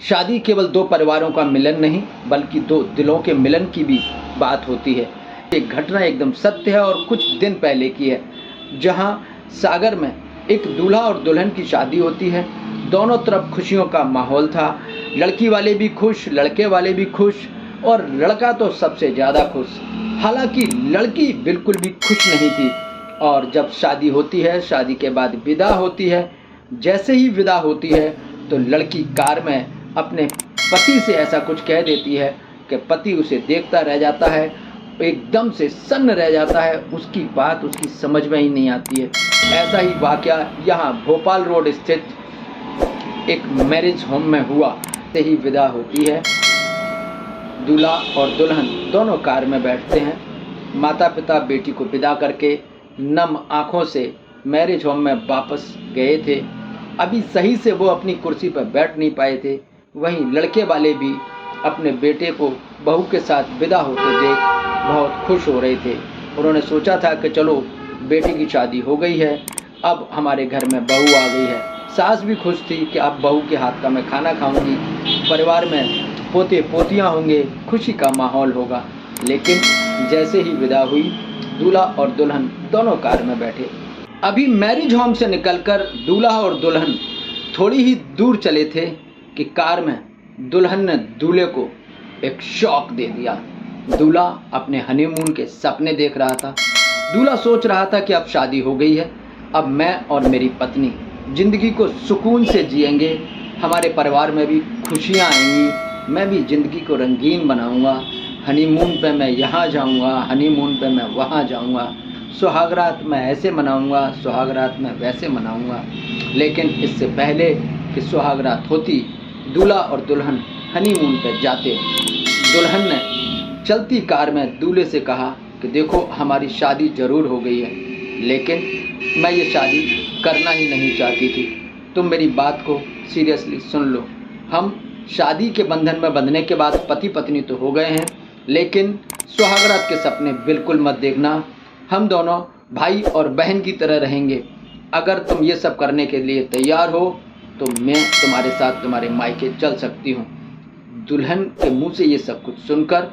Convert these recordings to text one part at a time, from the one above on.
शादी केवल दो परिवारों का मिलन नहीं बल्कि दो दिलों के मिलन की भी बात होती है। एक घटना एकदम सत्य है और कुछ दिन पहले की है, जहां सागर में एक दूल्हा और दुल्हन की शादी होती है। दोनों तरफ खुशियों का माहौल था। लड़की वाले भी खुश, लड़के वाले भी खुश और लड़का तो सबसे ज़्यादा खुश। हालांकि लड़की बिल्कुल भी खुश नहीं थी। और जब शादी होती है, शादी के बाद विदा होती है। जैसे ही विदा होती है तो लड़की कार में अपने पति से ऐसा कुछ कह देती है कि पति उसे देखता रह जाता है, एकदम से सन्न रह जाता है। उसकी बात उसकी समझ में ही नहीं आती है। ऐसा ही वाक़या यहाँ भोपाल रोड स्थित एक मैरिज होम में हुआ। से ही विदा होती है, दूल्हा और दुल्हन दोनों कार में बैठते हैं। माता पिता बेटी को विदा करके नम आँखों से मैरिज होम में वापस गए थे। अभी सही से वो अपनी कुर्सी पर बैठ नहीं पाए थे। वहीं लड़के वाले भी अपने बेटे को बहू के साथ विदा होते देख बहुत खुश हो रहे थे। उन्होंने सोचा था कि चलो बेटे की शादी हो गई है, अब हमारे घर में बहू आ गई है। सास भी खुश थी कि अब बहू के हाथ का मैं खाना खाऊंगी, परिवार में पोते पोतियाँ होंगे, खुशी का माहौल होगा। लेकिन जैसे ही विदा हुई, दूल्हा और दुल्हन दोनों कार में बैठे। अभी मैरिज होम से निकलकर दूल्हा और दुल्हन थोड़ी ही दूर चले थे कि कार में दुल्हन ने दूल्हे को एक शॉक दे दिया। दूल्हा अपने हनीमून के सपने देख रहा था। दूल्हा सोच रहा था कि अब शादी हो गई है, अब मैं और मेरी पत्नी ज़िंदगी को सुकून से जिएंगे, हमारे परिवार में भी खुशियाँ आएंगी, मैं भी ज़िंदगी को रंगीन बनाऊंगा। हनीमून पे मैं यहाँ जाऊंगा, हनीमून पे मैं वहाँ जाऊंगा, सुहागरात मैं ऐसे मनाऊंगा, सुहागरात मैं वैसे मनाऊंगा। लेकिन इससे पहले कि सुहागरात होती, दूल्हा और दुल्हन हनीमून पे जाते। दुल्हन ने चलती कार में दूल्हे से कहा कि देखो हमारी शादी ज़रूर हो गई है, लेकिन मैं ये शादी करना ही नहीं चाहती थी। तुम मेरी बात को सीरियसली सुन लो। हम शादी के बंधन में बंधने के बाद पति पत्नी तो हो गए हैं, लेकिन सुहागरात के सपने बिल्कुल मत देखना। हम दोनों भाई और बहन की तरह रहेंगे। अगर तुम ये सब करने के लिए तैयार हो तो मैं तुम्हारे साथ तुम्हारे मायके चल सकती हूँ। दुल्हन के मुंह से ये सब कुछ सुनकर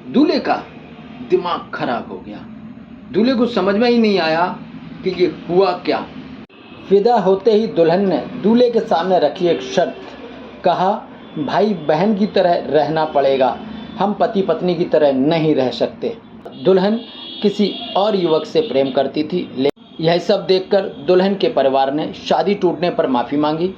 दूल्हे का दिमाग खराब हो गया। दूल्हे को समझ में ही नहीं आया कि ये हुआ क्या। विदा होते ही दुल्हन ने दूल्हे के सामने रखी एक शर्त। कहा, भाई बहन की तरह रहना पड़ेगा, हम पति पत्नी की तरह नहीं रह सकते। दुल्हन किसी और युवक से प्रेम करती थी। यह सब देखकर दुल्हन के परिवार ने शादी टूटने पर माफ़ी मांगी।